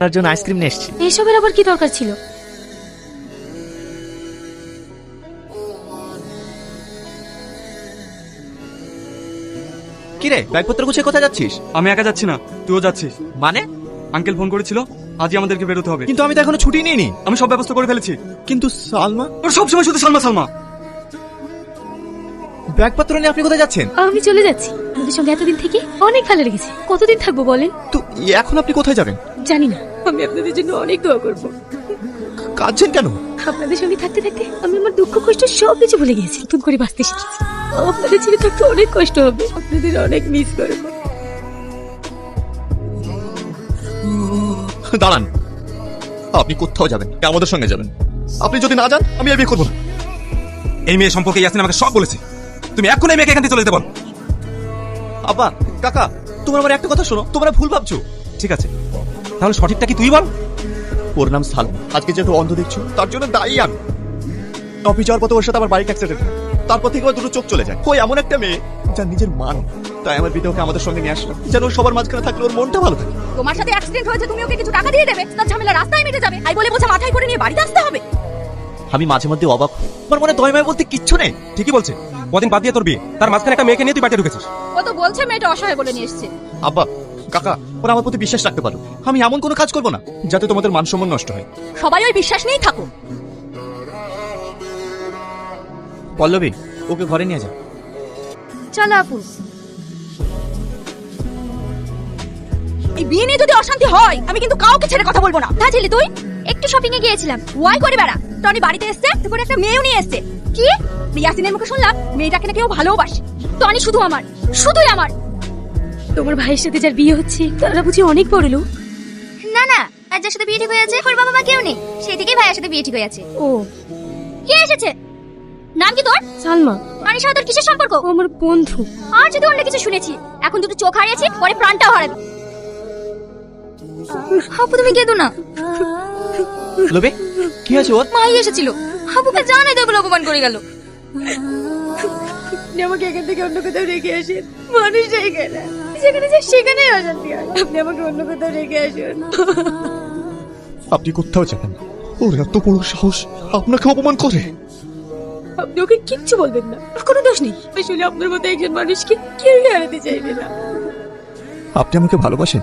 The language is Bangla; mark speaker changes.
Speaker 1: তার জন্য আইসক্রিম নিয়ে এসেছি।
Speaker 2: এসবের আবার কি দরকার ছিল?
Speaker 1: কি রে, ব্যাগপত্র গুছিয়ে কোথায় যাচ্ছিস?
Speaker 3: আমি একা যাচ্ছি না, তুইও যাচ্ছিস।
Speaker 1: মানে?
Speaker 3: আঙ্কেল ফোন করেছিল, আজই আমাদেরকে বেরোতে হবে।
Speaker 1: কিন্তু আমি তো এখনো ছুটি নিইনি।
Speaker 3: আমি সব ব্যবস্থা করে ফেলেছি।
Speaker 1: কিন্তু সালমা,
Speaker 3: ওর সবসময় শুধু সালমা সালমা।
Speaker 1: ব্যাগপত্র নিয়ে আপনি কোথায় যাচ্ছেন?
Speaker 2: আমি চলে যাচ্ছি। আমাদের সঙ্গে এতদিন থেকে অনেক ভালো লেগেছে। কতদিন থাকবো বলেন?
Speaker 1: তো এখন আপনি কোথায় যাবেন?
Speaker 2: জানি না। আমি আপনাদের জন্য অনেক দোয়া করব।
Speaker 1: কাঁদছেন কেন?
Speaker 2: আপনাদের সঙ্গে থাকতে থাকতে আমি আমার দুঃখ কষ্ট সবকিছু ভুলে গেছি। নতুন করে বাঁচতে শিখেছি। আপনাদের ছেড়ে থাকতে অনেক কষ্ট হবে। আপনাদের অনেক মিস করব।
Speaker 1: দাঁড়ান, আপনি কোথাও যাবেন, আমাদের সঙ্গে যাবেন। আপনি যদি না যান, আমি আর বিয়ে করবো না।
Speaker 3: এই মেয়ে সম্পর্কে ইয়াসিন আমাকে সব বলেছে। তুমি এখন এই মেয়েকে এখান থেকে চলে যেতে বল।
Speaker 1: আব্বা, কাকা, তোমরা আমার একটা কথা শোনো, তোমরা ভুল ভাবছো।
Speaker 3: ঠিক আছে, তাহলে সঠিকটা কি তুই বল।
Speaker 1: ওর নাম সালমা। আজকে যেহেতু অন্ধ দেখছো, তার জন্য দায়ী আমি। অফিস যাওয়ার পথে ওর সাথে আমার বাইক অ্যাক্সিডেন্ট হয়। তারপর থেকে ওর দুটো চোখ চলে যায়। ওই এমন একটা মেয়ে যার নিজের মান। তাই আমার বিদেহকে আমাদের সঙ্গে নিয়ে আসলো, যেন ওর সবার মাঝখানে থাকলে ওর মনটা ভালো থাকে।
Speaker 4: তোমার সাথে অ্যাক্সিডেন্ট হয়েছে, তুমি ওকে কিছু টাকা দিয়ে দেবে, তার ঝামেলা রাস্তায় মিটে যাবে। আই বলে বোঝা মাথায় করে নিয়ে বাড়িতে আসতে হবে।
Speaker 1: আমি মাঝে মধ্যে অবাক হই। আমার মনে দয় মায় বলতে কিচ্ছু নেই।
Speaker 3: ঠিকই বলছে, কদিন বাদ দিয়ে তোর বিয়ে, তার মাঝখানে একটা মেয়েকে নিয়ে তুই বাড়িতে ঢুকেছিস।
Speaker 4: ও তো বলছে মেয়েটা অসহায় বলে নিয়ে এসেছে।
Speaker 1: আব্বা, কাকা, ওরা আমার প্রতি বিশ্বাস রাখতে পারো। আমি এমন কোনো কাজ করবো না যাতে তোমাদের মান সম্মান নষ্ট হয়।
Speaker 4: সবাই ওই বিশ্বাস নিয়েই থাকো।
Speaker 1: পল্লবী, ওকে ঘরে নিয়ে যা।
Speaker 4: চলো আপু। এই বিয়ে নিয়ে যদি অশান্তি হয়, আমি কিন্তু কাউকে ছেড়ে কথা বলবো না। হ্যাঁ ছেলে, তুই একটু শপিং এ গিয়েছিলাম। ওয়াই করে বেড়া। টনি বাড়িতে এসেছে, তুই করে একটা মেয়েও নিয়ে এসেছে। কি? ইয়াসিনের মুখে শুনলাম মেয়েটাকে নাকি ও ভালোবাসে। টনি শুধু আমার, শুধুই আমার।
Speaker 2: তোমার ভাইয়ের সাথে যার বিয়ে হচ্ছে তারা বুঝি অনেক বড় লোক।
Speaker 4: না না, আর যার সাথে বিয়ে ঠিক হয়ে আছে ওর বাবা মা কেউ নেই। সেই থেকেই ভাইয়ের সাথে বিয়ে ঠিক হয়ে আছে।
Speaker 2: ও,
Speaker 4: কে এসেছে? নাম কি তোর?
Speaker 2: সালমা।
Speaker 4: টনির সাথে তোর কিসের সম্পর্ক?
Speaker 2: ও আমার বন্ধু।
Speaker 4: আর যদি অন্য কিছু শুনেছি, এখন দুটো চোখ হারিয়েছি, পরে প্রাণটাও হারাবি। হাপু তুমি কেঁদো না।
Speaker 1: পল্লবী, কি আছে ওর?
Speaker 4: মাই এসেছিল, হাপুকে জানাই দেবো অপমান করে গেল।
Speaker 2: আপনি আমাকে এখান থেকে অন্য কোথাও রেখে আসেন। মানুষ জায়গায় না, যেখানে যাই সেখানেই অশান্তি হয়। আপনি আমাকে অন্য কোথাও রেখে আসুন।
Speaker 1: আপনি কোথাও যাবেন না। ওর এত বড় সাহস আপনাকে অপমান করে।
Speaker 2: আপনি ওকে কিচ্ছু বলবেন না, ওর কোনো দোষ নেই। আসলে আপনার মতো একজন মানুষকে কেউই হারাতে চাইবে না।
Speaker 1: আপনি আমাকে ভালোবাসেন?